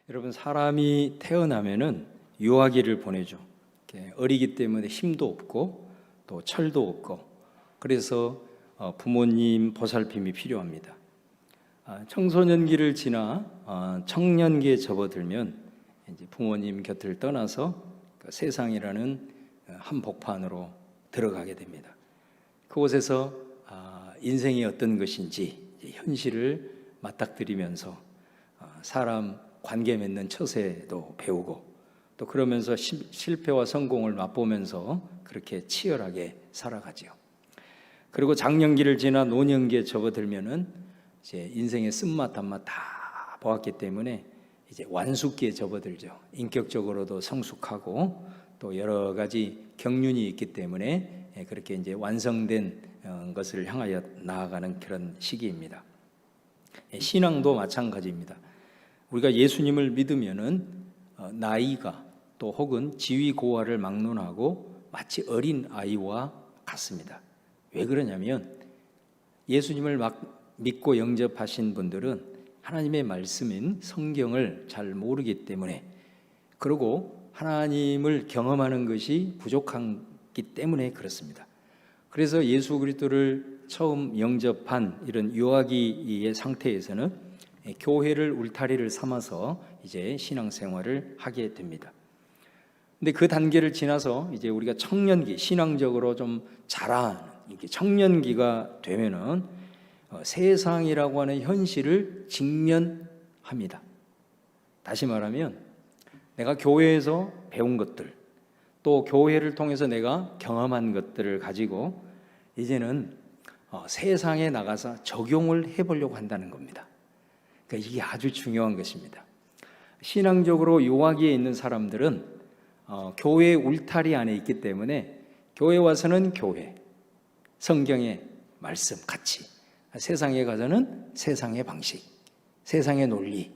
여러분, 사람이 태어나면은 유아기를 보내죠. 어리기 때문에 힘도 없고 또 철도 없고, 그래서 부모님 보살핌이 필요합니다. 청소년기를 지나 청년기에 접어들면 이제 부모님 곁을 떠나서 세상이라는 한복판으로 들어가게 됩니다. 그곳에서 인생이 어떤 것인지 현실을 맞닥뜨리면서 사람 관계 맺는 처세도 배우고, 또 그러면서 실패와 성공을 맛보면서 그렇게 치열하게 살아가죠. 그리고 장년기를 지나 노년기에 접어들면은 이제 인생의 쓴맛 단맛 다 보았기 때문에 이제 완숙기에 접어들죠. 인격적으로도 성숙하고 또 여러 가지 경륜이 있기 때문에 그렇게 이제 완성된 것을 향하여 나아가는 그런 시기입니다. 신앙도 마찬가지입니다. 우리가 예수님을 믿으면은 나이가 또 혹은 지위 고하를 막론하고 마치 어린 아이와 같습니다. 왜 그러냐면 예수님을 막 믿고 영접하신 분들은 하나님의 말씀인 성경을 잘 모르기 때문에, 그리고 하나님을 경험하는 것이 부족하기 때문에 그렇습니다. 그래서 예수 그리스도를 처음 영접한 이런 유아기의 상태에서는 교회를 울타리를 삼아서 이제 신앙생활을 하게 됩니다. 근데 그 단계를 지나서 이제 우리가 청년기, 신앙적으로 좀 자라는 청년기가 되면은 세상이라고 하는 현실을 직면합니다. 다시 말하면 내가 교회에서 배운 것들, 또 교회를 통해서 내가 경험한 것들을 가지고 이제는 세상에 나가서 적용을 해보려고 한다는 겁니다. 그러니까 이게 아주 중요한 것입니다. 신앙적으로 유아기에 있는 사람들은 교회의 울타리 안에 있기 때문에 교회 와서는 교회, 성경의 말씀, 가치, 세상에 가서는 세상의 방식, 세상의 논리,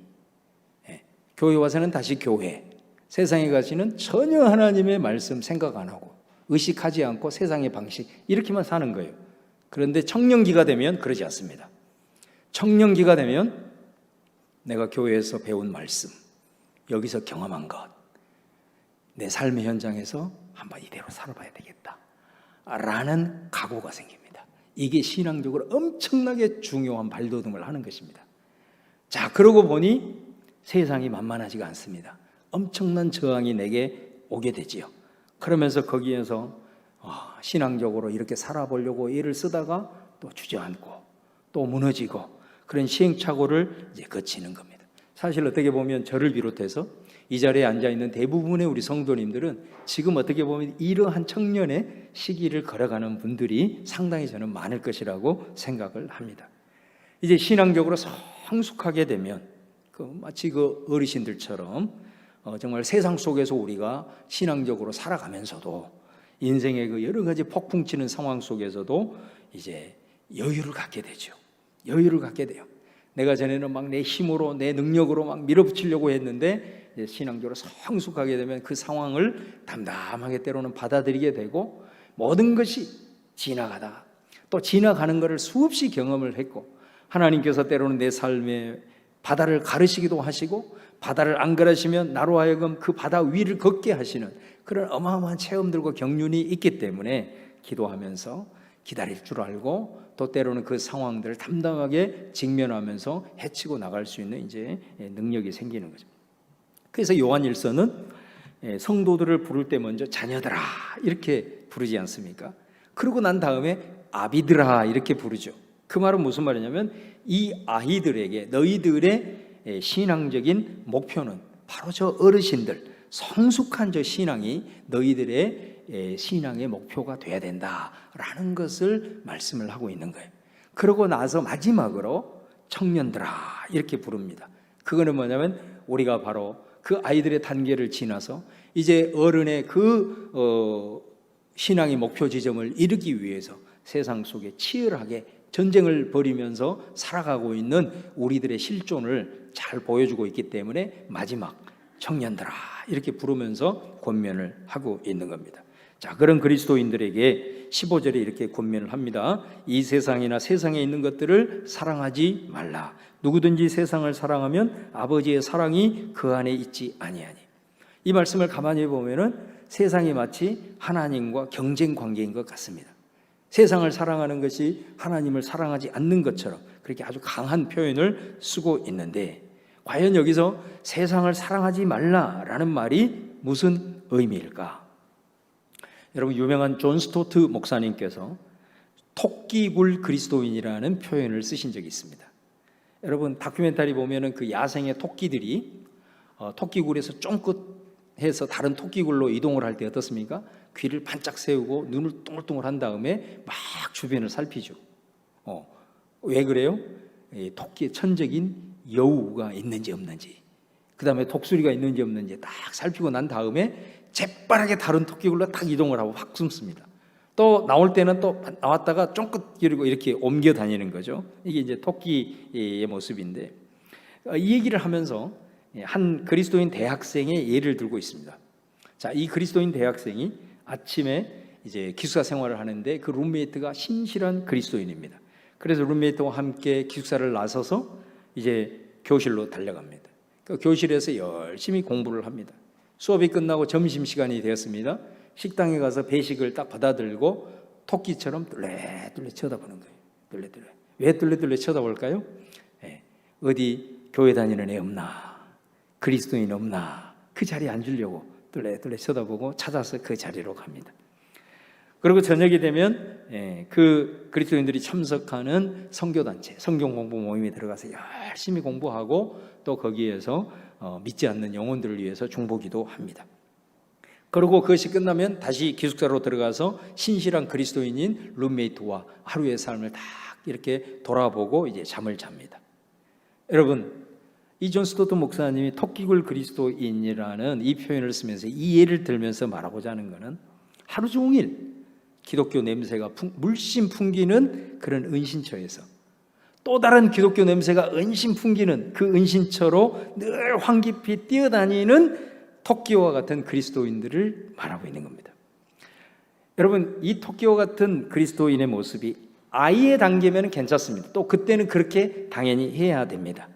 교회 와서는 다시 교회, 세상에 가시는 전혀 하나님의 말씀 생각 안 하고 의식하지 않고 세상의 방식, 이렇게만 사는 거예요. 그런데 청년기가 되면 그러지 않습니다. 청년기가 되면 내가 교회에서 배운 말씀, 여기서 경험한 것, 내 삶의 현장에서 한번 이대로 살아봐야 되겠다 라는 각오가 생깁니다. 이게 신앙적으로 엄청나게 중요한 발돋움을 하는 것입니다. 자, 그러고 보니 세상이 만만하지가 않습니다. 엄청난 저항이 내게 오게 되지요. 그러면서 거기에서 신앙적으로 이렇게 살아보려고 애를 쓰다가 또 주저앉고 또 무너지고, 그런 시행착오를 이제 거치는 겁니다. 사실 어떻게 보면 저를 비롯해서 이 자리에 앉아있는 대부분의 우리 성도님들은 지금 어떻게 보면 이러한 청년의 시기를 걸어가는 분들이 상당히 저는 많을 것이라고 생각을 합니다. 이제 신앙적으로 성숙하게 되면 마치 그 어르신들처럼 정말 세상 속에서 우리가 신앙적으로 살아가면서도 인생의 그 여러 가지 폭풍치는 상황 속에서도 이제 여유를 갖게 되죠. 여유를 갖게 돼요. 내가 전에는 막 내 힘으로 내 능력으로 막 밀어붙이려고 했는데 신앙적으로 성숙하게 되면 그 상황을 담담하게 때로는 받아들이게 되고, 모든 것이 지나가다가 또 지나가는 것을 수없이 경험을 했고, 하나님께서 때로는 내 삶에 바다를 가르시기도 하시고, 바다를 안 가르시면 나로 하여금 그 바다 위를 걷게 하시는 그런 어마어마한 체험들과 경륜이 있기 때문에 기도하면서 기다릴 줄 알고, 또 때로는 그 상황들을 담담하게 직면하면서 헤치고 나갈 수 있는 이제 능력이 생기는 거죠. 그래서 요한일서는 성도들을 부를 때 먼저 자녀들아 이렇게 부르지 않습니까? 그러고 난 다음에 아비들아 이렇게 부르죠. 그 말은 무슨 말이냐면 이 아이들에게 너희들의 신앙적인 목표는 바로 저 어르신들, 성숙한 저 신앙이 너희들의 신앙의 목표가 돼야 된다라는 것을 말씀을 하고 있는 거예요. 그러고 나서 마지막으로 청년들아 이렇게 부릅니다. 그거는 뭐냐면 우리가 바로 그 아이들의 단계를 지나서 이제 어른의 그 신앙의 목표 지점을 이루기 위해서 세상 속에 치열하게 전쟁을 벌이면서 살아가고 있는 우리들의 실존을 잘 보여주고 있기 때문에 마지막 청년들아 이렇게 부르면서 권면을 하고 있는 겁니다. 자, 그런 그리스도인들에게 15절에 이렇게 권면을 합니다. 이 세상이나 세상에 있는 것들을 사랑하지 말라. 누구든지 세상을 사랑하면 아버지의 사랑이 그 안에 있지 아니하니. 이 말씀을 가만히 보면은 세상이 마치 하나님과 경쟁 관계인 것 같습니다. 세상을 사랑하는 것이 하나님을 사랑하지 않는 것처럼 그렇게 아주 강한 표현을 쓰고 있는데, 과연 여기서 세상을 사랑하지 말라라는 말이 무슨 의미일까? 여러분, 유명한 존 스토트 목사님께서 토끼굴 그리스도인이라는 표현을 쓰신 적이 있습니다. 여러분, 다큐멘터리 보면은 그 야생의 토끼들이 토끼굴에서 쫑긋해서 다른 토끼굴로 이동을 할 때 어떻습니까? 귀를 반짝 세우고 눈을 동글동글 한 다음에 막 주변을 살피죠. 왜 그래요? 토끼의 천적인 여우가 있는지 없는지, 그 다음에 독수리가 있는지 없는지 딱 살피고 난 다음에 재빠르게 다른 토끼굴로 딱 이동을 하고 확 숨습니다. 또 나올 때는 또 나왔다가 쫑긋거리고 이렇게 옮겨 다니는 거죠. 이게 이제 토끼의 모습인데, 이 얘기를 하면서 한 그리스도인 대학생의 예를 들고 있습니다. 자, 이 그리스도인 대학생이 아침에 이제 기숙사 생활을 하는데 그 룸메이트가 신실한 그리스도인입니다. 그래서 룸메이트와 함께 기숙사를 나서서 이제 교실로 달려갑니다. 그 교실에서 열심히 공부를 합니다. 수업이 끝나고 점심시간이 되었습니다. 식당에 가서 배식을 딱 받아들고 토끼처럼 뚫레뚫레 쳐다보는 거예요. 뚫레뚫레. 왜 뚫레뚫레 쳐다볼까요? 어디 교회 다니는 애 없나? 그리스도인 없나? 그 자리에 앉으려고 뚫레뚫레 쳐다보고 찾아서 그 자리로 갑니다. 그리고 저녁이 되면 그 그리스도인들이 참석하는 선교단체, 성경공부 모임에 들어가서 열심히 공부하고 또 거기에서 믿지 않는 영혼들을 위해서 중보기도 합니다. 그리고 그것이 끝나면 다시 기숙사로 들어가서 신실한 그리스도인인 룸메이트와 하루의 삶을 딱 이렇게 돌아보고 이제 잠을 잡니다. 여러분, 이 존 스토트 목사님이 토끼굴 그리스도인이라는 이 표현을 쓰면서 이 예를 들면서 말하고자 하는 것은 하루 종일 기독교 냄새가 물씬 풍기는 그런 은신처에서 또 다른 기독교 냄새가 은신 풍기는 그 은신처로 늘 황급히 뛰어다니는 토끼와 같은 그리스도인들을 말하고 있는 겁니다. 여러분, 이 토끼와 같은 그리스도인의 모습이 아이의 단계면 괜찮습니다. 또 그때는 그렇게 당연히 해야 됩니다.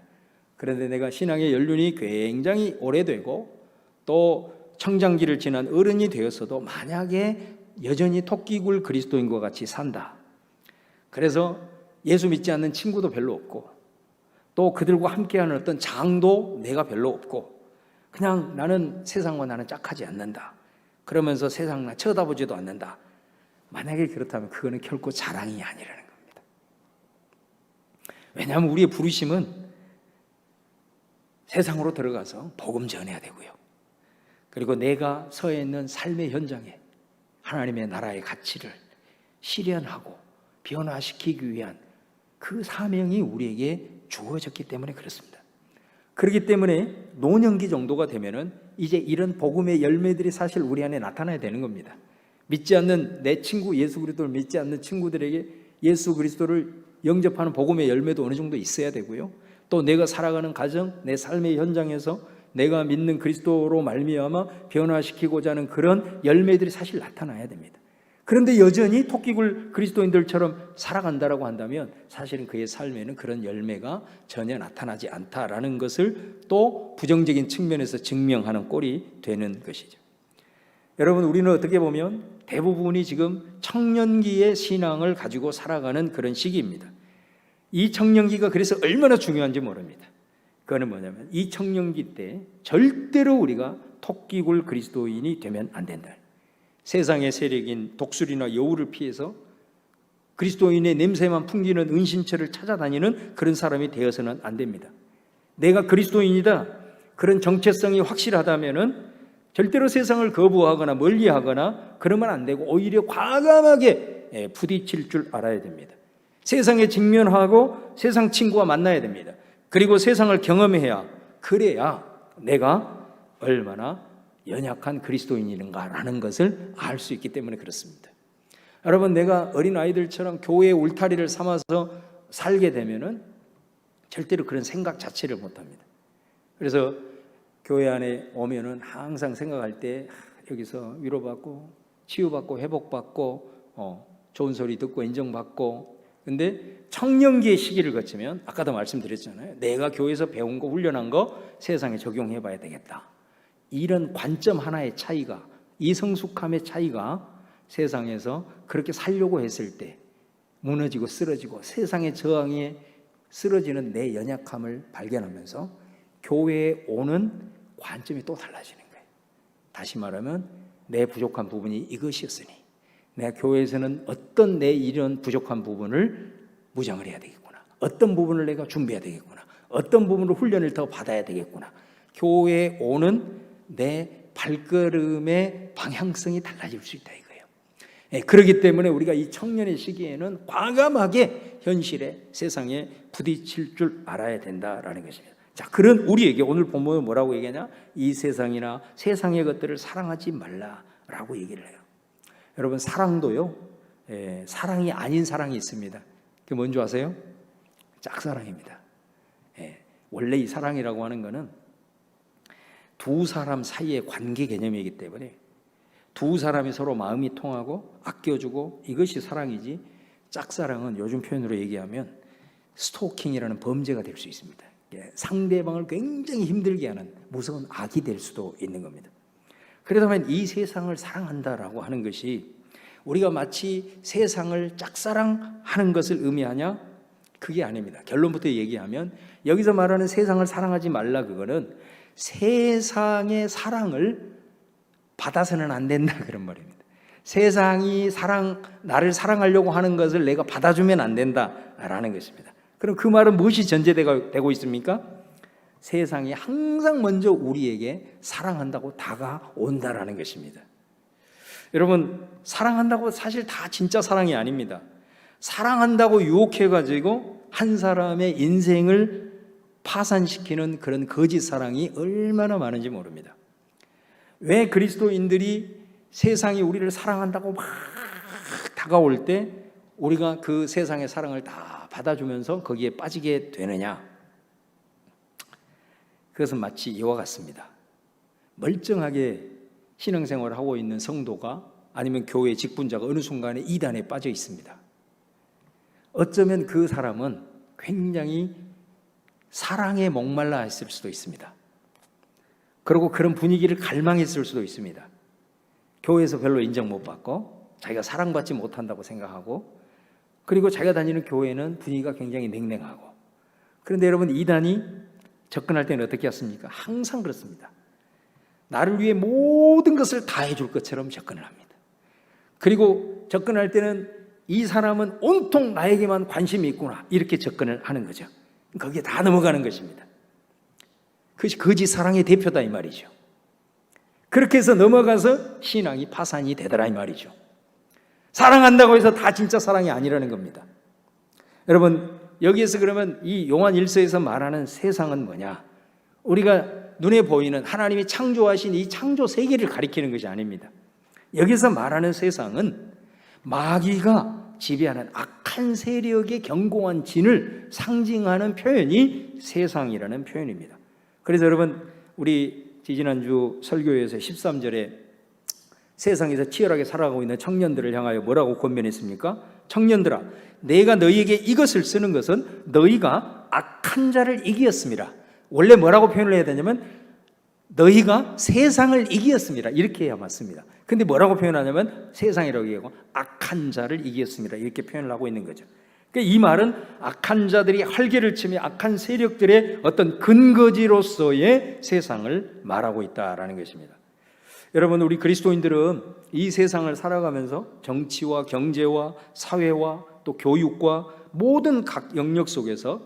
그런데 내가 신앙의 연륜이 굉장히 오래되고 또 청장기를 지난 어른이 되었어도 만약에 여전히 토끼굴 그리스도인과 같이 산다. 그래서 예수 믿지 않는 친구도 별로 없고 또 그들과 함께하는 어떤 장도 내가 별로 없고 그냥 나는 세상과 나는 짝하지 않는다. 그러면서 세상 나 쳐다보지도 않는다. 만약에 그렇다면 그거는 결코 자랑이 아니라는 겁니다. 왜냐하면 우리의 부르심은 세상으로 들어가서 복음 전해야 되고요. 그리고 내가 서 있는 삶의 현장에 하나님의 나라의 가치를 실현하고 변화시키기 위한 그 사명이 우리에게 주어졌기 때문에 그렇습니다. 그렇기 때문에 노년기 정도가 되면은 이제 이런 복음의 열매들이 사실 우리 안에 나타나야 되는 겁니다. 믿지 않는 내 친구, 예수 그리스도를 믿지 않는 친구들에게 예수 그리스도를 영접하는 복음의 열매도 어느 정도 있어야 되고요. 또 내가 살아가는 가정, 내 삶의 현장에서 내가 믿는 그리스도로 말미암아 변화시키고자 하는 그런 열매들이 사실 나타나야 됩니다. 그런데 여전히 토끼굴 그리스도인들처럼 살아간다라고 한다면 사실은 그의 삶에는 그런 열매가 전혀 나타나지 않다라는 것을 또 부정적인 측면에서 증명하는 꼴이 되는 것이죠. 여러분, 우리는 어떻게 보면 대부분이 지금 청년기의 신앙을 가지고 살아가는 그런 시기입니다. 이 청년기가 그래서 얼마나 중요한지 모릅니다. 그거는 뭐냐면 이 청년기 때 절대로 우리가 토끼굴 그리스도인이 되면 안 된다. 세상의 세력인 독수리나 여우를 피해서 그리스도인의 냄새만 풍기는 은신처를 찾아다니는 그런 사람이 되어서는 안 됩니다. 내가 그리스도인이다, 그런 정체성이 확실하다면은 절대로 세상을 거부하거나 멀리하거나 그러면 안 되고 오히려 과감하게 부딪힐 줄 알아야 됩니다. 세상에 직면하고 세상 친구와 만나야 됩니다. 그리고 세상을 경험해야, 그래야 내가 얼마나 연약한 그리스도인인가라는 것을 알 수 있기 때문에 그렇습니다. 여러분, 내가 어린아이들처럼 교회의 울타리를 삼아서 살게 되면은 절대로 그런 생각 자체를 못합니다. 그래서 교회 안에 오면은 항상 생각할 때 여기서 위로받고 치유받고 회복받고 좋은 소리 듣고 인정받고. 근데 청년기의 시기를 거치면 아까도 말씀드렸잖아요. 내가 교회에서 배운 거 훈련한 거 세상에 적용해 봐야 되겠다. 이런 관점 하나의 차이가, 이 성숙함의 차이가 세상에서 그렇게 살려고 했을 때 무너지고 쓰러지고 세상의 저항에 쓰러지는 내 연약함을 발견하면서 교회에 오는 관점이 또 달라지는 거예요. 다시 말하면 내 부족한 부분이 이것이었으니 내가 교회에서는 어떤 내 이런 부족한 부분을 무장을 해야 되겠구나. 어떤 부분을 내가 준비해야 되겠구나. 어떤 부분으로 훈련을 더 받아야 되겠구나. 교회에 오는 내 발걸음의 방향성이 달라질 수 있다 이거예요. 그렇기 때문에 우리가 이 청년의 시기에는 과감하게 현실의 세상에 부딪힐 줄 알아야 된다라는 것입니다. 자, 그런 우리에게 오늘 본문은 뭐라고 얘기하냐? 이 세상이나 세상의 것들을 사랑하지 말라라고 얘기를 해요. 여러분, 사랑도요, 사랑이 아닌 사랑이 있습니다. 그게 뭔지 아세요? 짝사랑입니다. 원래 이 사랑이라고 하는 거는 두 사람 사이의 관계 개념이기 때문에 두 사람이 서로 마음이 통하고 아껴주고 이것이 사랑이지, 짝사랑은 요즘 표현으로 얘기하면 스토킹이라는 범죄가 될 수 있습니다. 상대방을 굉장히 힘들게 하는 무서운 악이 될 수도 있는 겁니다. 그렇다면 이 세상을 사랑한다라고 하는 것이 우리가 마치 세상을 짝사랑하는 것을 의미하냐? 그게 아닙니다. 결론부터 얘기하면 여기서 말하는 세상을 사랑하지 말라, 그거는 세상의 사랑을 받아서는 안 된다 그런 말입니다. 세상이 나를 사랑하려고 하는 것을 내가 받아주면 안 된다라는 것입니다. 그럼 그 말은 무엇이 전제되고 있습니까? 세상이 항상 먼저 우리에게 사랑한다고 다가온다라는 것입니다. 여러분, 사랑한다고 사실 다 진짜 사랑이 아닙니다. 사랑한다고 유혹해가지고 한 사람의 인생을 파산시키는 그런 거짓 사랑이 얼마나 많은지 모릅니다. 왜 그리스도인들이 세상이 우리를 사랑한다고 막 다가올 때 우리가 그 세상의 사랑을 다 받아주면서 거기에 빠지게 되느냐? 그것은 마치 이와 같습니다. 멀쩡하게 신앙생활을 하고 있는 성도가 아니면 교회 직분자가 어느 순간에 이단에 빠져 있습니다. 어쩌면 그 사람은 굉장히 사랑에 목말라 했을 수도 있습니다. 그리고 그런 분위기를 갈망했을 수도 있습니다. 교회에서 별로 인정 못 받고 자기가 사랑받지 못한다고 생각하고, 그리고 자기가 다니는 교회는 분위기가 굉장히 냉랭하고. 그런데 여러분, 이단이 접근할 때는 어떻게 했습니까? 항상 그렇습니다. 나를 위해 모든 것을 다 해줄 것처럼 접근을 합니다. 그리고 접근할 때는 이 사람은 온통 나에게만 관심이 있구나, 이렇게 접근을 하는 거죠. 거기에 다 넘어가는 것입니다. 그것이 거짓 사랑의 대표다 이 말이죠. 그렇게 해서 넘어가서 신앙이 파산이 되더라 이 말이죠. 사랑한다고 해서 다 진짜 사랑이 아니라는 겁니다. 여러분, 여기에서 그러면 이 요한 1서에서 말하는 세상은 뭐냐? 우리가 눈에 보이는 하나님이 창조하신 이 창조 세계를 가리키는 것이 아닙니다. 여기서 말하는 세상은 마귀가 지배하는 악한 세력의 견고한 진을 상징하는 표현이 세상이라는 표현입니다. 그래서 여러분, 우리 지지난주 설교에서 13절에 세상에서 치열하게 살아가고 있는 청년들을 향하여 뭐라고 권면했습니까? 청년들아, 내가 너희에게 이것을 쓰는 것은 너희가 악한 자를 이기었습니다. 원래 뭐라고 표현을 해야 되냐면 너희가 세상을 이기었습니다, 이렇게 해야 맞습니다. 근데 뭐라고 표현하냐면 세상이라고 얘기하고 악한 자를 이기었습니다, 이렇게 표현을 하고 있는 거죠. 그러니까 이 말은 악한 자들이 활개를 치며 악한 세력들의 어떤 근거지로서의 세상을 말하고 있다라는 것입니다. 여러분, 우리 그리스도인들은 이 세상을 살아가면서 정치와 경제와 사회와 또 교육과 모든 각 영역 속에서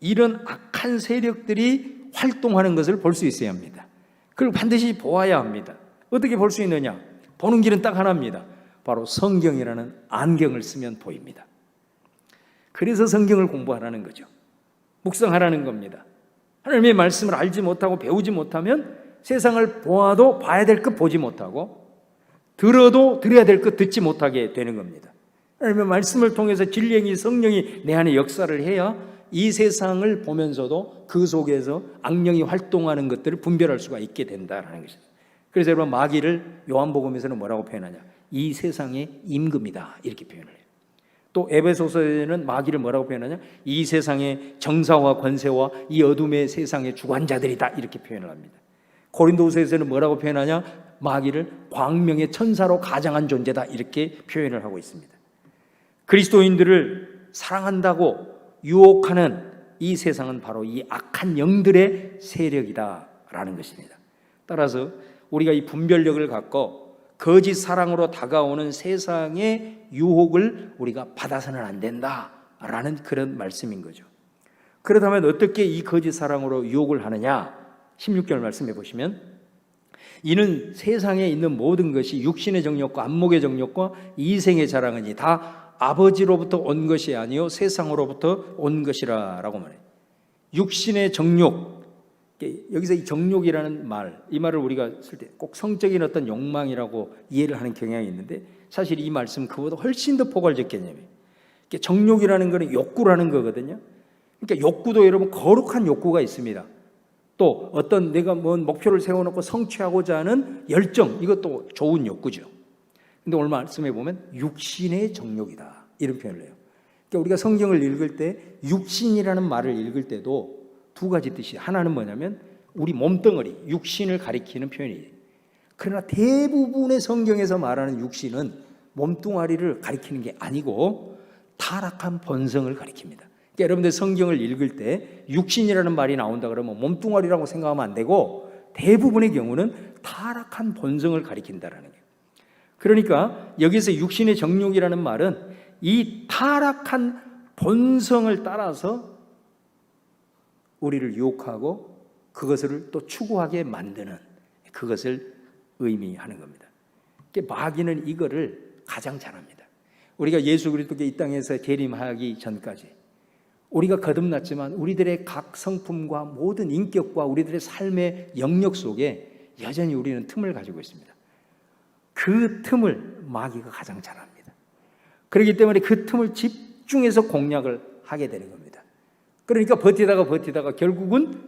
이런 악한 세력들이 활동하는 것을 볼 수 있어야 합니다. 그리고 반드시 보아야 합니다. 어떻게 볼 수 있느냐? 보는 길은 딱 하나입니다. 바로 성경이라는 안경을 쓰면 보입니다. 그래서 성경을 공부하라는 거죠. 묵상하라는 겁니다. 하나님의 말씀을 알지 못하고 배우지 못하면 세상을 보아도 봐야 될 것 보지 못하고 들어도 들어야 될 것 듣지 못하게 되는 겁니다. 하나님의 말씀을 통해서 진리의 성령이 내 안에 역사를 해야 이 세상을 보면서도 그 속에서 악령이 활동하는 것들을 분별할 수가 있게 된다는 것입니다. 그래서 여러분 마귀를 요한복음에서는 뭐라고 표현하냐? 이 세상의 임금이다 이렇게 표현을 해요. 또 에베소서에는 마귀를 뭐라고 표현하냐? 이 세상의 정사와 권세와 이 어둠의 세상의 주관자들이다 이렇게 표현을 합니다. 고린도후서에서는 뭐라고 표현하냐? 마귀를 광명의 천사로 가장한 존재다 이렇게 표현을 하고 있습니다. 그리스도인들을 사랑한다고 유혹하는 이 세상은 바로 이 악한 영들의 세력이다라는 것입니다. 따라서 우리가 이 분별력을 갖고 거짓 사랑으로 다가오는 세상의 유혹을 우리가 받아서는 안 된다라는 그런 말씀인 거죠. 그렇다면 어떻게 이 거짓 사랑으로 유혹을 하느냐? 16절 말씀해 보시면 이는 세상에 있는 모든 것이 육신의 정욕과 안목의 정욕과 이생의 자랑이니 다 아버지로부터 온 것이 아니요 세상으로부터 온 것이라 라고 말해요. 육신의 정욕, 여기서 이 정욕이라는 말, 이 말을 우리가 쓸 때 꼭 성적인 어떤 욕망이라고 이해를 하는 경향이 있는데 사실 이 말씀은 그보다 훨씬 더 포괄적 개념이에요. 정욕이라는 것은 욕구라는 거거든요. 그러니까 욕구도 여러분 거룩한 욕구가 있습니다. 또 어떤 내가 뭔 목표를 세워놓고 성취하고자 하는 열정, 이것도 좋은 욕구죠. 근데 오늘 말씀해 보면 육신의 정욕이다 이런 표현을 해요. 그러니까 우리가 성경을 읽을 때 육신이라는 말을 읽을 때도 두 가지 뜻이, 하나는 뭐냐면 우리 몸뚱어리, 육신을 가리키는 표현이에요. 그러나 대부분의 성경에서 말하는 육신은 몸뚱아리를 가리키는 게 아니고 타락한 본성을 가리킵니다. 그러니까 여러분들 성경을 읽을 때 육신이라는 말이 나온다 그러면 몸뚱아리라고 생각하면 안 되고 대부분의 경우는 타락한 본성을 가리킨다라는 거예요. 그러니까 여기서 육신의 정욕이라는 말은 이 타락한 본성을 따라서 우리를 유혹하고 그것을 또 추구하게 만드는 그것을 의미하는 겁니다. 마귀는 이거를 가장 잘합니다. 우리가 예수 그리스도께 이 땅에서 재림하기 전까지 우리가 거듭났지만 우리들의 각 성품과 모든 인격과 우리들의 삶의 영역 속에 여전히 우리는 틈을 가지고 있습니다. 그 틈을 마귀가 가장 잘합니다. 그렇기 때문에 그 틈을 집중해서 공략을 하게 되는 겁니다. 그러니까 버티다가 결국은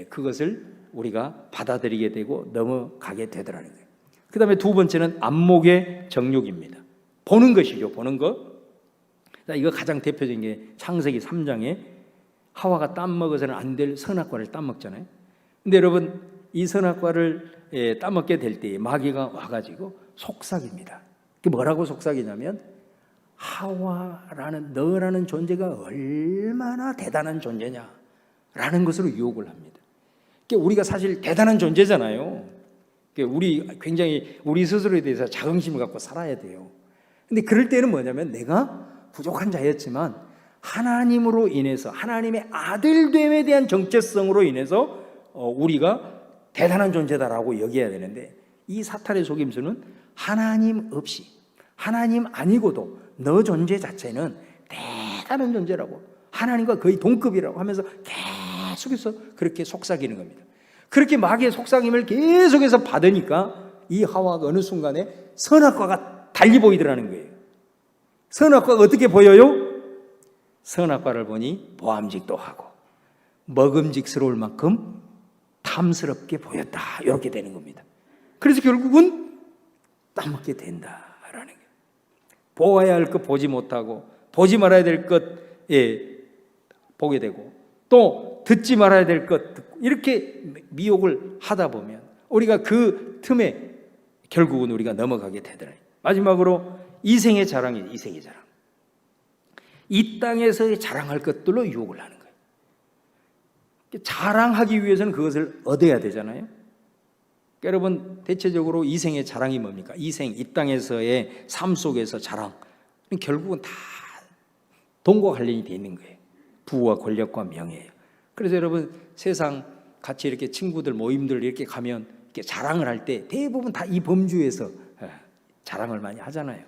그것을 우리가 받아들이게 되고 넘어가게 되더라는 거예요. 그 다음에 두 번째는 안목의 정욕입니다. 보는 것이죠. 보는 것. 이거 가장 대표적인 게 창세기 3장에 하와가 따먹어서는 안 될 선악과를 따먹잖아요. 근데 여러분 이 선악과를 따먹게 될 때 마귀가 와가지고 속삭입니다. 그게 뭐라고 속삭이냐면 하와라는 너라는 존재가 얼마나 대단한 존재냐라는 것으로 유혹을 합니다. 우리가 사실 대단한 존재잖아요. 우리 굉장히 우리 스스로에 대해서 자긍심을 갖고 살아야 돼요. 근데 그럴 때는 뭐냐면 내가 부족한 자였지만 하나님으로 인해서 하나님의 아들됨에 대한 정체성으로 인해서 우리가 대단한 존재다라고 여겨야 되는데 이 사탄의 속임수는 하나님 없이 하나님 아니고도 너 존재 자체는 대단한 존재라고 하나님과 거의 동급이라고 하면서 계속해서 그렇게 속삭이는 겁니다. 그렇게 마귀의 속삭임을 계속해서 받으니까 이 하와가 어느 순간에 선악과가 달리 보이더라는 거예요. 선악과가 어떻게 보여요? 선악과를 보니 보암직도 하고 먹음직스러울 만큼 탐스럽게 보였다 이렇게 되는 겁니다. 그래서 결국은 따먹게 된다라는 거예요. 보아야 할 것 보지 못하고 보지 말아야 될 것 보게 되고 또 듣지 말아야 될 것 듣고 이렇게 미혹을 하다 보면 우리가 그 틈에 결국은 우리가 넘어가게 되더라고요. 마지막으로 이생의 자랑이에요. 이생의 자랑. 이 땅에서의 자랑할 것들로 유혹을 하는 거예요. 자랑하기 위해서는 그것을 얻어야 되잖아요. 여러분 대체적으로 이생의 자랑이 뭡니까? 이생, 이 땅에서의 삶 속에서 자랑. 결국은 다 돈과 관련이 돼 있는 거예요. 부와 권력과 명예예요. 그래서 여러분 세상 같이 이렇게 친구들 모임들 이렇게 가면 이렇게 자랑을 할 때 대부분 다 이 범주에서 자랑을 많이 하잖아요.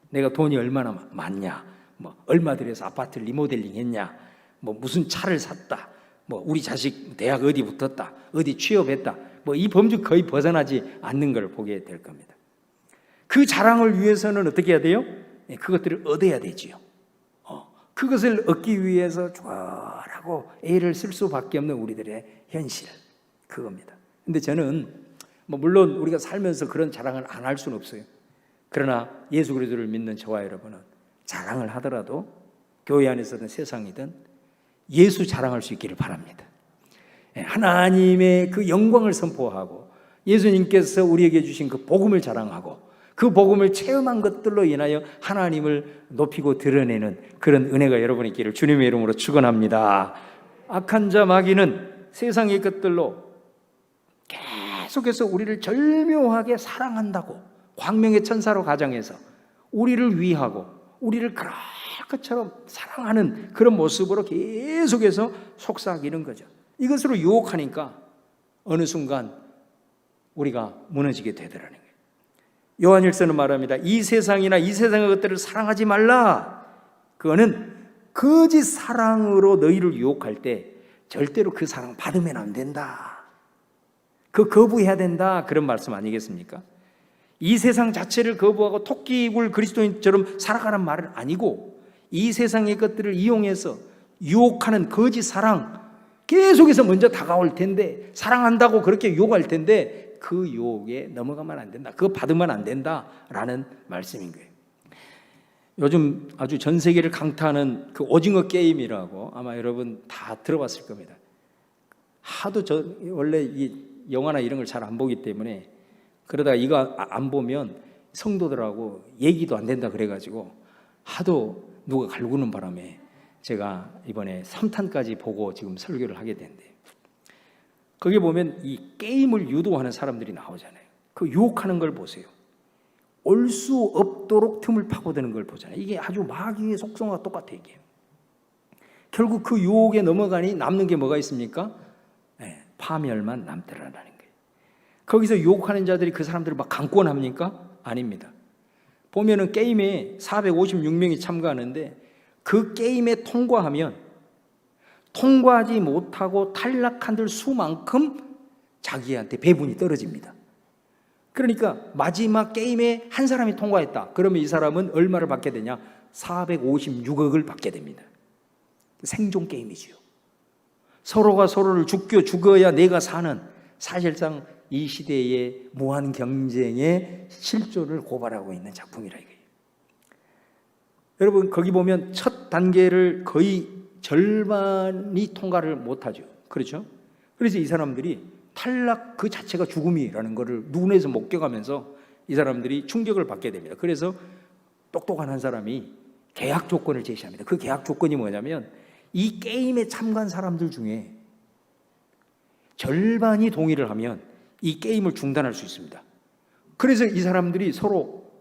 내가 돈이 얼마나 많냐, 뭐 얼마 들여서 아파트를 리모델링 했냐, 뭐 무슨 차를 샀다, 뭐 우리 자식 대학 어디 붙었다, 어디 취업했다, 뭐 이 범주 거의 벗어나지 않는 걸 보게 될 겁니다. 그 자랑을 위해서는 어떻게 해야 돼요? 그것들을 얻어야 되지요. 그것을 얻기 위해서 좋아라고 애를 쓸 수밖에 없는 우리들의 현실 그겁니다. 근데 저는 물론 우리가 살면서 그런 자랑을 안 할 수는 없어요. 그러나 예수 그리스도를 믿는 저와 여러분은 자랑을 하더라도 교회 안에서든 세상이든 예수 자랑할 수 있기를 바랍니다. 하나님의 그 영광을 선포하고 예수님께서 우리에게 주신 그 복음을 자랑하고 그 복음을 체험한 것들로 인하여 하나님을 높이고 드러내는 그런 은혜가 여러분이 있기를 주님의 이름으로 축원합니다. 악한 자 마귀는 세상의 것들로 계속해서 우리를 절묘하게 사랑한다고 광명의 천사로 가정해서 우리를 위하고 우리를 그럴 것처럼 사랑하는 그런 모습으로 계속해서 속삭이는 거죠. 이것으로 유혹하니까 어느 순간 우리가 무너지게 되더라는 거예요. 요한일서는 말합니다. 이 세상이나 이 세상의 것들을 사랑하지 말라. 그거는 거짓 사랑으로 너희를 유혹할 때 절대로 그 사랑 받으면 안 된다. 그 거부해야 된다. 그런 말씀 아니겠습니까? 이 세상 자체를 거부하고 토끼굴 그리스도인처럼 살아가는 말은 아니고 이 세상의 것들을 이용해서 유혹하는 거짓 사랑 계속해서 먼저 다가올 텐데 사랑한다고 그렇게 유혹할 텐데 그 유혹에 넘어가면 안 된다. 그거 받으면 안 된다라는 말씀인 거예요. 요즘 아주 전 세계를 강타하는 그 오징어 게임이라고 아마 여러분 다 들어봤을 겁니다. 하도 원래 이 영화나 이런 걸 잘 안 보기 때문에 그러다가 이거 안 보면 성도들하고 얘기도 안 된다 그래가지고 하도 누가 갈구는 바람에 제가 이번에 3탄까지 보고 지금 설교를 하게 된대요. 거기 보면 이 게임을 유도하는 사람들이 나오잖아요. 그 유혹하는 걸 보세요. 올 수 없도록 틈을 파고드는 걸 보잖아요. 이게 아주 마귀의 속성과 똑같아 이게. 결국 그 유혹에 넘어가니 남는 게 뭐가 있습니까? 네, 파멸만 남더라는 거예요. 거기서 유혹하는 자들이 그 사람들을 막 강권합니까? 아닙니다. 보면은 게임에 456명이 참가하는데 그 게임에 통과하면 통과하지 못하고 탈락한 수만큼 자기한테 배분이 떨어집니다. 그러니까 마지막 게임에 한 사람이 통과했다. 그러면 이 사람은 얼마를 받게 되냐? 456억을 받게 됩니다. 생존 게임이지요. 서로가 서로를 죽어야 내가 사는 사실상 이 시대의 무한 경쟁의 실존을 고발하고 있는 작품이라 이거예요. 여러분 거기 보면 첫 단계를 거의 절반이 통과를 못하죠. 그렇죠? 그래서 이 사람들이 탈락 그 자체가 죽음이라는 것을 눈에서 목격하면서 이 사람들이 충격을 받게 됩니다. 그래서 똑똑한 한 사람이 계약 조건을 제시합니다. 그 계약 조건이 뭐냐면 이 게임에 참가한 사람들 중에 절반이 동의를 하면 이 게임을 중단할 수 있습니다. 그래서 이 사람들이 서로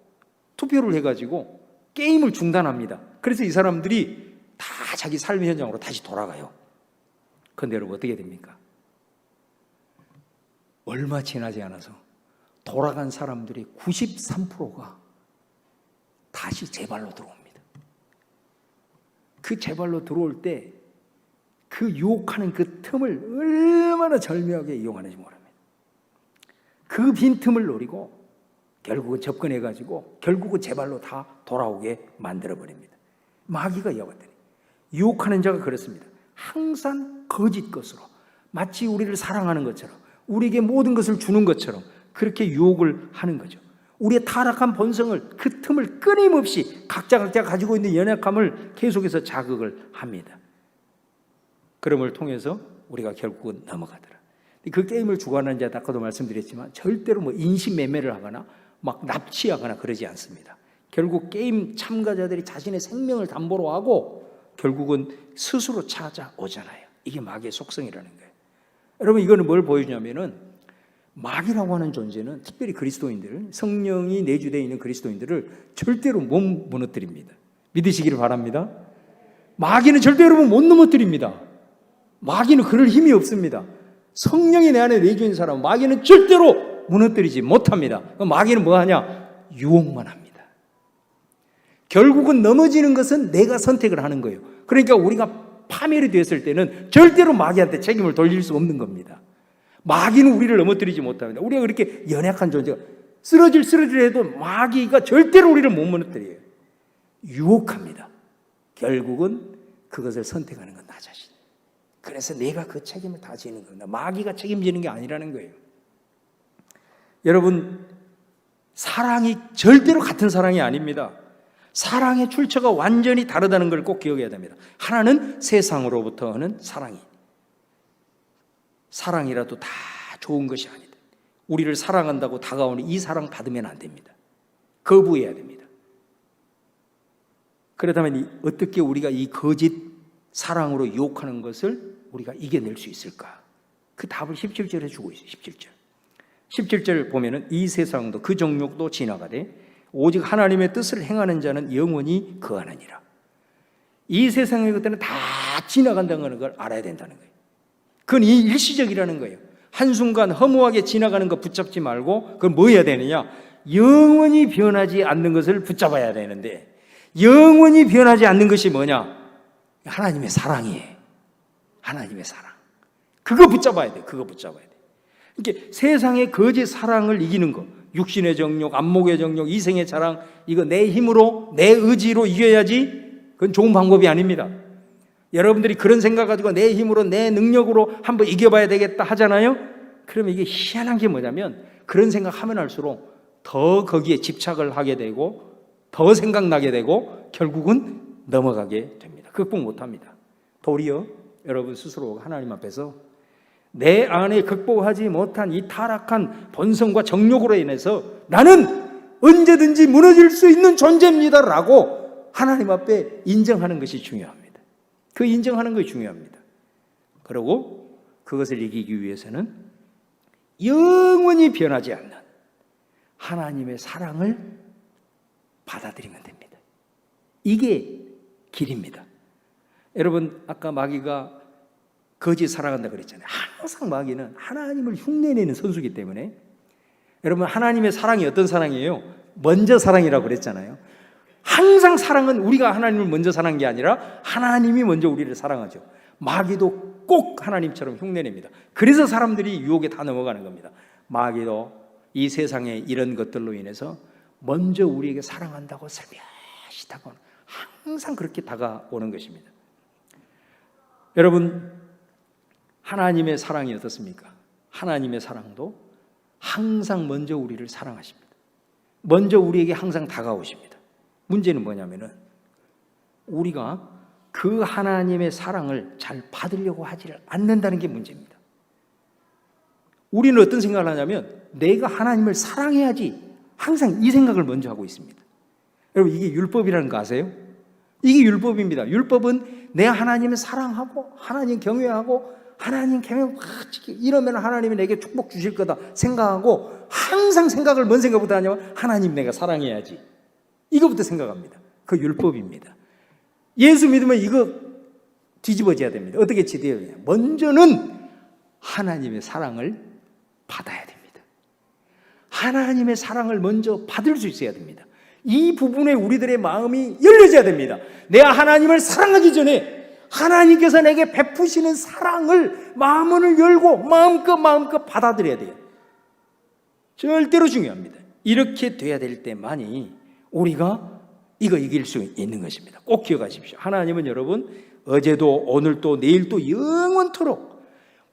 투표를 해가지고 게임을 중단합니다. 그래서 이 사람들이 다 자기 삶의 현장으로 다시 돌아가요. 그런데 여러분 어떻게 됩니까? 얼마 지나지 않아서 돌아간 사람들의 93%가 다시 재발로 들어옵니다. 그 재발로 들어올 때 그 유혹하는 그 틈을 얼마나 절묘하게 이용하는지 모릅니다. 그 빈틈을 노리고 결국은 접근해가지고 결국은 재발로 다 돌아오게 만들어버립니다. 마귀가 이어왔더니 유혹하는 자가 그렇습니다. 항상 거짓 것으로 마치 우리를 사랑하는 것처럼 우리에게 모든 것을 주는 것처럼 그렇게 유혹을 하는 거죠. 우리의 타락한 본성을 그 틈을 끊임없이 각자 가지고 있는 연약함을 계속해서 자극을 합니다. 그럼을 통해서 우리가 결국은 넘어가더라. 그 게임을 주관하는 자는 아까도 말씀드렸지만 절대로 인신매매를 하거나 막 납치하거나 그러지 않습니다. 결국 게임 참가자들이 자신의 생명을 담보로 하고 결국은 스스로 찾아오잖아요. 이게 마귀의 속성이라는 거예요. 여러분 이거는 뭘 보여주냐면은 마귀라고 하는 존재는 특별히 그리스도인들, 성령이 내주되어 있는 그리스도인들을 절대로 못 무너뜨립니다. 믿으시기를 바랍니다. 마귀는 절대 여러분 못 넘어뜨립니다. 마귀는 그럴 힘이 없습니다. 성령이 내 안에 내주 있는 사람은 마귀는 절대로 무너뜨리지 못합니다. 마귀는 뭐 하냐? 유혹만 합니다. 결국은 넘어지는 것은 내가 선택을 하는 거예요. 그러니까 우리가 파멸이 되었을 때는 절대로 마귀한테 책임을 돌릴 수 없는 겁니다. 마귀는 우리를 넘어뜨리지 못합니다. 우리가 그렇게 연약한 존재가 쓰러질 해도 마귀가 절대로 우리를 못 무너뜨려요. 유혹합니다. 결국은 그것을 선택하는 건 나 자신. 그래서 내가 그 책임을 다 지는 겁니다. 마귀가 책임지는 게 아니라는 거예요. 여러분, 사랑이 절대로 같은 사랑이 아닙니다. 사랑의 출처가 완전히 다르다는 걸 꼭 기억해야 됩니다. 하나는 세상으로부터 오는 사랑이, 사랑이라도 다 좋은 것이 아니다. 우리를 사랑한다고 다가오는 이 사랑 받으면 안 됩니다. 거부해야 됩니다. 그렇다면 어떻게 우리가 이 거짓 사랑으로 유혹하는 것을 우리가 이겨낼 수 있을까? 그 답을 17절에 주고 있어요. 17절 보면은 이 세상도 그 정욕도 지나가되 오직 하나님의 뜻을 행하는 자는 영원히 거하느니라. 이 세상의 것들은 다 지나간다는 걸 알아야 된다는 거예요. 그건 일시적이라는 거예요. 한순간 허무하게 지나가는 거 붙잡지 말고 그걸 뭐 해야 되느냐? 영원히 변하지 않는 것을 붙잡아야 되는데, 영원히 변하지 않는 것이 뭐냐? 하나님의 사랑이에요. 하나님의 사랑. 그거 붙잡아야 돼. 그거 붙잡아야 돼. 이렇게 세상의 거짓 사랑을 이기는 거, 육신의 정욕, 안목의 정욕, 이생의 자랑, 이거 내 힘으로, 내 의지로 이겨야지 그건 좋은 방법이 아닙니다. 여러분들이 그런 생각 가지고 내 힘으로, 내 능력으로 한번 이겨봐야 되겠다 하잖아요. 그러면 이게 희한한 게 뭐냐면 그런 생각하면 할수록 더 거기에 집착을 하게 되고 더 생각나게 되고 결국은 넘어가게 됩니다. 극복 못합니다. 도리어 여러분 스스로 하나님 앞에서 내 안에 극복하지 못한 이 타락한 본성과 정욕으로 인해서 나는 언제든지 무너질 수 있는 존재입니다라고 하나님 앞에 인정하는 것이 중요합니다. 그 인정하는 것이 중요합니다. 그리고 그것을 이기기 위해서는 영원히 변하지 않는 하나님의 사랑을 받아들이면 됩니다. 이게 길입니다. 여러분, 아까 마귀가 거짓 사랑한다 그랬잖아요. 항상 마귀는 하나님을 흉내내는 선수이기 때문에, 여러분, 하나님의 사랑이 어떤 사랑이에요? 먼저 사랑이라고 그랬잖아요. 항상 사랑은 우리가 하나님을 먼저 사랑한 게 아니라 하나님이 먼저 우리를 사랑하죠. 마귀도 꼭 하나님처럼 흉내냅니다. 그래서 사람들이 유혹에 다 넘어가는 겁니다. 마귀도 이 세상의 이런 것들로 인해서 먼저 우리에게 사랑한다고 살며시 다가오는, 항상 그렇게 다가오는 것입니다. 여러분, 하나님의 사랑이 어떻습니까? 하나님의 사랑도 항상 먼저 우리를 사랑하십니다. 먼저 우리에게 항상 다가오십니다. 문제는 뭐냐면은 우리가 그 하나님의 사랑을 잘 받으려고 하지를 않는다는 게 문제입니다. 우리는 어떤 생각을 하냐면 내가 하나님을 사랑해야지, 항상 이 생각을 먼저 하고 있습니다. 여러분, 이게 율법이라는 거 아세요? 이게 율법입니다. 율법은 내가 하나님을 사랑하고 하나님 경외하고 하나님 계명 막 지키고 이러면 하나님이 내게 축복 주실 거다 생각하고, 항상 생각을 뭔 생각부터 하냐면 하나님 내가 사랑해야지, 이거부터 생각합니다. 그 율법입니다. 예수 믿으면 이거 뒤집어져야 됩니다. 어떻게 뒤집어져야? 먼저는 하나님의 사랑을 받아야 됩니다. 하나님의 사랑을 먼저 받을 수 있어야 됩니다. 이 부분에 우리들의 마음이 열려져야 됩니다. 내가 하나님을 사랑하기 전에 하나님께서 내게 베푸시는 사랑을 마음을 열고 마음껏 받아들여야 돼요. 절대로 중요합니다. 이렇게 돼야 될 때만이 우리가 이거 이길 수 있는 것입니다. 꼭 기억하십시오. 하나님은 여러분 어제도 오늘도 내일도 영원토록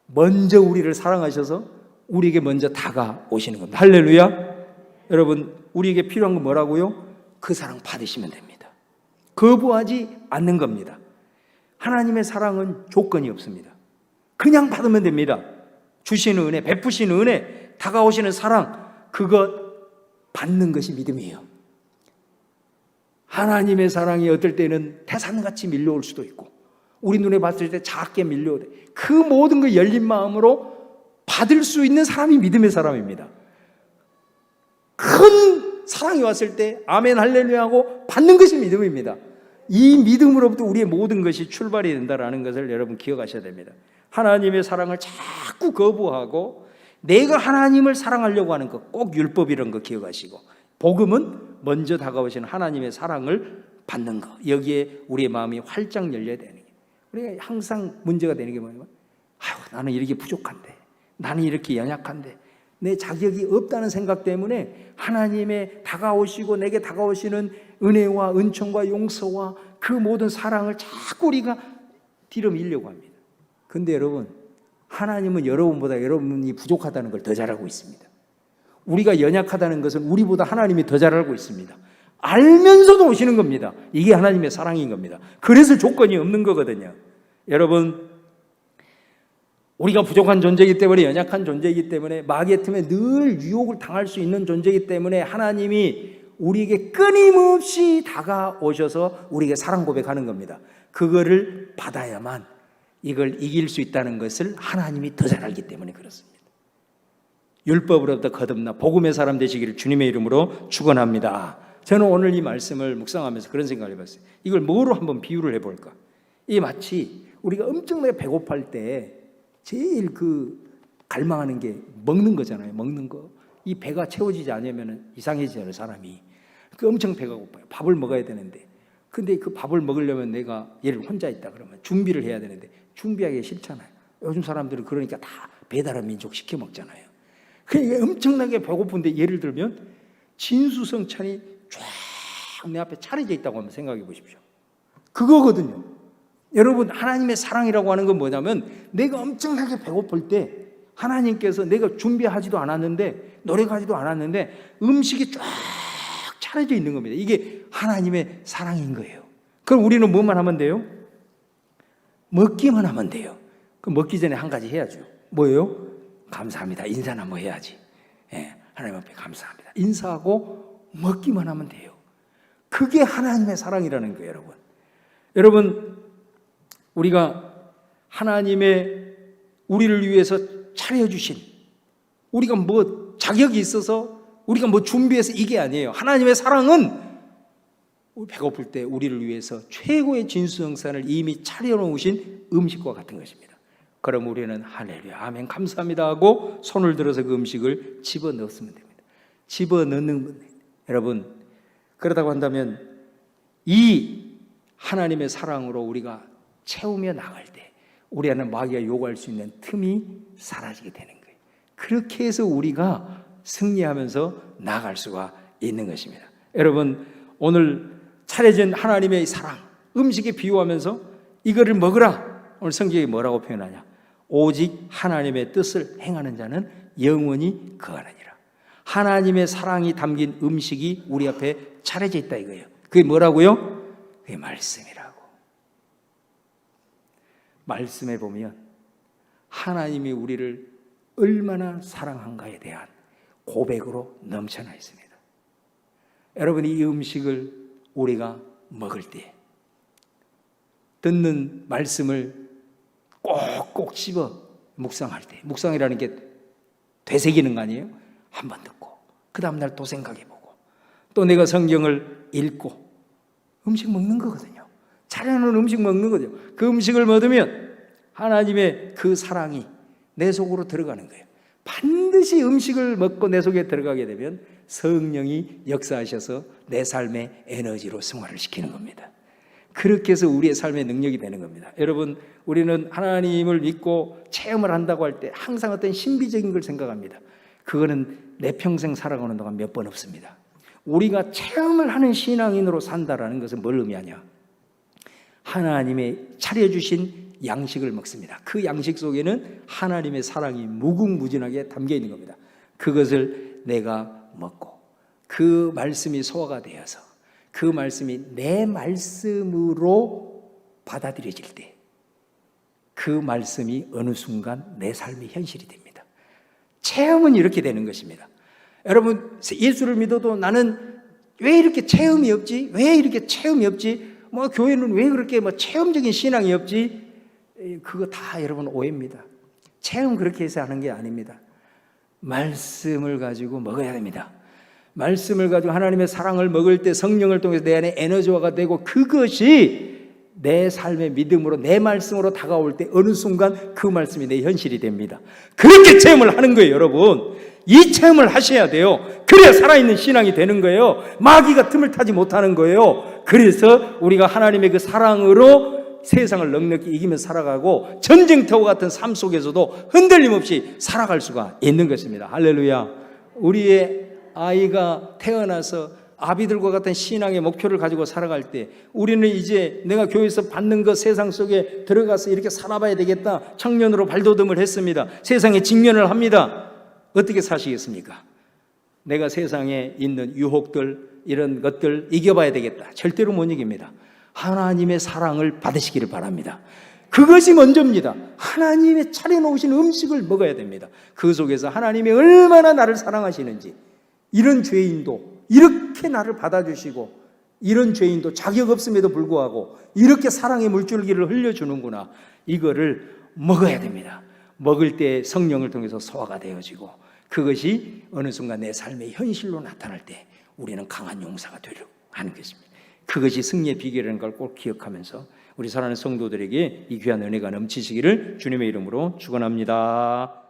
먼저 우리를 사랑하셔서 우리에게 먼저 다가오시는 겁니다. 할렐루야. 여러분, 우리에게 필요한 건 뭐라고요? 그 사랑 받으시면 됩니다. 거부하지 않는 겁니다. 하나님의 사랑은 조건이 없습니다. 그냥 받으면 됩니다. 주시는 은혜, 베푸시는 은혜, 다가오시는 사랑, 그것 받는 것이 믿음이에요. 하나님의 사랑이 어떨 때는 태산같이 밀려올 수도 있고 우리 눈에 봤을 때 작게 밀려오되 그 모든 걸 열린 마음으로 받을 수 있는 사람이 믿음의 사람입니다. 큰 사랑이 왔을 때 아멘 할렐루야 하고 받는 것이 믿음입니다. 이 믿음으로부터 우리의 모든 것이 출발이 된다는 것을 여러분 기억하셔야 됩니다. 하나님의 사랑을 자꾸 거부하고 내가 하나님을 사랑하려고 하는 것, 꼭 율법이라는 거 기억하시고, 복음은 먼저 다가오시는 하나님의 사랑을 받는 것, 여기에 우리의 마음이 활짝 열려야 되는 거예요. 우리가 항상 문제가 되는 게 뭐냐면 나는 이렇게 부족한데, 나는 이렇게 연약한데, 내 자격이 없다는 생각 때문에 하나님의 다가오시고 내게 다가오시는 은혜와 은총과 용서와 그 모든 사랑을 자꾸 우리가 뒤로 밀려고 합니다. 근데 여러분, 하나님은 여러분보다 여러분이 부족하다는 걸 더 잘 알고 있습니다. 우리가 연약하다는 것은 우리보다 하나님이 더 잘 알고 있습니다. 알면서도 오시는 겁니다. 이게 하나님의 사랑인 겁니다. 그래서 조건이 없는 거거든요. 여러분, 우리가 부족한 존재이기 때문에, 연약한 존재이기 때문에, 마귀의 틈에 늘 유혹을 당할 수 있는 존재이기 때문에 하나님이 우리에게 끊임없이 다가오셔서 우리에게 사랑 고백하는 겁니다. 그거를 받아야만 이걸 이길 수 있다는 것을 하나님이 더 잘 알기 때문에 그렇습니다. 율법으로부터 거듭나 복음의 사람 되시기를 주님의 이름으로 축원합니다. 저는 오늘 이 말씀을 묵상하면서 그런 생각을 해봤어요. 이걸 뭐로 한번 비유를 해볼까? 이 마치 우리가 엄청나게 배고플 때 제일 갈망하는 게 먹는 거잖아요. 먹는 거. 이 배가 채워지지 않으면 이상해지잖아요, 사람이. 엄청 배가 고파요. 밥을 먹어야 되는데. 근데 그 밥을 먹으려면 내가 얘를 혼자 있다 그러면 준비를 해야 되는데 준비하기 싫잖아요. 요즘 사람들은 그러니까 다 배달의 민족 시켜 먹잖아요. 그러니까 엄청나게 배고픈데 예를 들면 진수성찬이 쫙 내 앞에 차려져 있다고 한번 생각해 보십시오. 그거거든요. 여러분, 하나님의 사랑이라고 하는 건 뭐냐면 내가 엄청나게 배고플 때 하나님께서 내가 준비하지도 않았는데 노력하지도 않았는데 음식이 쫙 차려져 있는 겁니다. 이게 하나님의 사랑인 거예요. 그럼 우리는 뭐만 하면 돼요? 먹기만 하면 돼요. 그럼 먹기 전에 한 가지 해야죠. 뭐예요? 감사합니다. 인사나 뭐 해야지. 하나님 앞에 감사합니다. 인사하고 먹기만 하면 돼요. 그게 하나님의 사랑이라는 거예요, 여러분. 여러분, 우리가 하나님의 우리를 위해서 차려주신, 우리가 뭐 자격이 있어서 우리가 뭐 준비해서 이게 아니에요. 하나님의 사랑은 배고플 때 우리를 위해서 최고의 진수성찬을 이미 차려놓으신 음식과 같은 것입니다. 그럼 우리는 할렐루야, 아멘, 감사합니다 하고 손을 들어서 그 음식을 집어넣었으면 됩니다. 집어넣는, 여러분, 그러다고 한다면 이 하나님의 사랑으로 우리가 채우며 나갈 때 우리 안에 마귀가 요구할 수 있는 틈이 사라지게 되는 거예요. 그렇게 해서 우리가 승리하면서 나아갈 수가 있는 것입니다. 여러분, 오늘 차려진 하나님의 사랑, 음식에 비유하면서 이거를 먹으라. 오늘 성경이 뭐라고 표현하냐? 오직 하나님의 뜻을 행하는 자는 영원히 거하느니라. 하나님의 사랑이 담긴 음식이 우리 앞에 차려져 있다 이거예요. 그게 뭐라고요? 그게 말씀이라고. 말씀에 보면 하나님이 우리를 얼마나 사랑한가에 대한 고백으로 넘쳐나 있습니다. 여러분, 이 음식을 우리가 먹을 때 듣는 말씀을 꼭꼭 씹어 묵상할 때, 묵상이라는 게 되새기는 거 아니에요? 한 번 듣고 그 다음날 또 생각해보고 또 내가 성경을 읽고 음식 먹는 거거든요. 차려놓은 음식 먹는 거죠. 그 음식을 먹으면 하나님의 그 사랑이 내 속으로 들어가는 거예요. 반드시 음식을 먹고 내 속에 들어가게 되면 성령이 역사하셔서 내 삶의 에너지로 승화를 시키는 겁니다. 그렇게 해서 우리의 삶의 능력이 되는 겁니다. 여러분, 우리는 하나님을 믿고 체험을 한다고 할 때 항상 어떤 신비적인 걸 생각합니다. 그거는 내 평생 살아가는 동안 몇 번 없습니다. 우리가 체험을 하는 신앙인으로 산다라는 것은 뭘 의미하냐? 하나님의 차려주신 양식을 먹습니다. 그 양식 속에는 하나님의 사랑이 무궁무진하게 담겨 있는 겁니다. 그것을 내가 먹고 그 말씀이 소화가 되어서 그 말씀이 내 말씀으로 받아들여질 때 그 말씀이 어느 순간 내 삶의 현실이 됩니다. 체험은 이렇게 되는 것입니다. 여러분, 예수를 믿어도 나는 왜 이렇게 체험이 없지? 왜 이렇게 체험이 없지? 뭐 교회는 왜 그렇게 뭐 체험적인 신앙이 없지? 그거 다 여러분 오해입니다. 체험 그렇게 해서 하는 게 아닙니다. 말씀을 가지고 먹어야 됩니다. 말씀을 가지고 하나님의 사랑을 먹을 때 성령을 통해서 내 안에 에너지화가 되고 그것이 내 삶의 믿음으로 내 말씀으로 다가올 때 어느 순간 그 말씀이 내 현실이 됩니다. 그렇게 체험을 하는 거예요, 여러분. 이 체험을 하셔야 돼요. 그래야 살아있는 신앙이 되는 거예요. 마귀가 틈을 타지 못하는 거예요. 그래서 우리가 하나님의 그 사랑으로 세상을 넉넉히 이기면서 살아가고 전쟁터와 같은 삶 속에서도 흔들림 없이 살아갈 수가 있는 것입니다. 할렐루야. 우리의 아이가 태어나서 아비들과 같은 신앙의 목표를 가지고 살아갈 때 우리는 이제 내가 교회에서 받는 것 세상 속에 들어가서 이렇게 살아봐야 되겠다. 청년으로 발돋움을 했습니다. 세상에 직면을 합니다. 어떻게 사시겠습니까? 내가 세상에 있는 유혹들, 이런 것들 이겨봐야 되겠다. 절대로 못 이깁니다. 하나님의 사랑을 받으시기를 바랍니다. 그것이 먼저입니다. 하나님의 차려놓으신 음식을 먹어야 됩니다. 그 속에서 하나님이 얼마나 나를 사랑하시는지, 이런 죄인도 이렇게 나를 받아주시고, 이런 죄인도 자격 없음에도 불구하고 이렇게 사랑의 물줄기를 흘려주는구나, 이거를 먹어야 됩니다. 먹을 때 성령을 통해서 소화가 되어지고, 그것이 어느 순간 내 삶의 현실로 나타날 때 우리는 강한 용사가 되려고 하는 것입니다. 그것이 승리의 비결이라는 걸 꼭 기억하면서 우리 사랑하는 성도들에게 이 귀한 은혜가 넘치시기를 주님의 이름으로 축원합니다.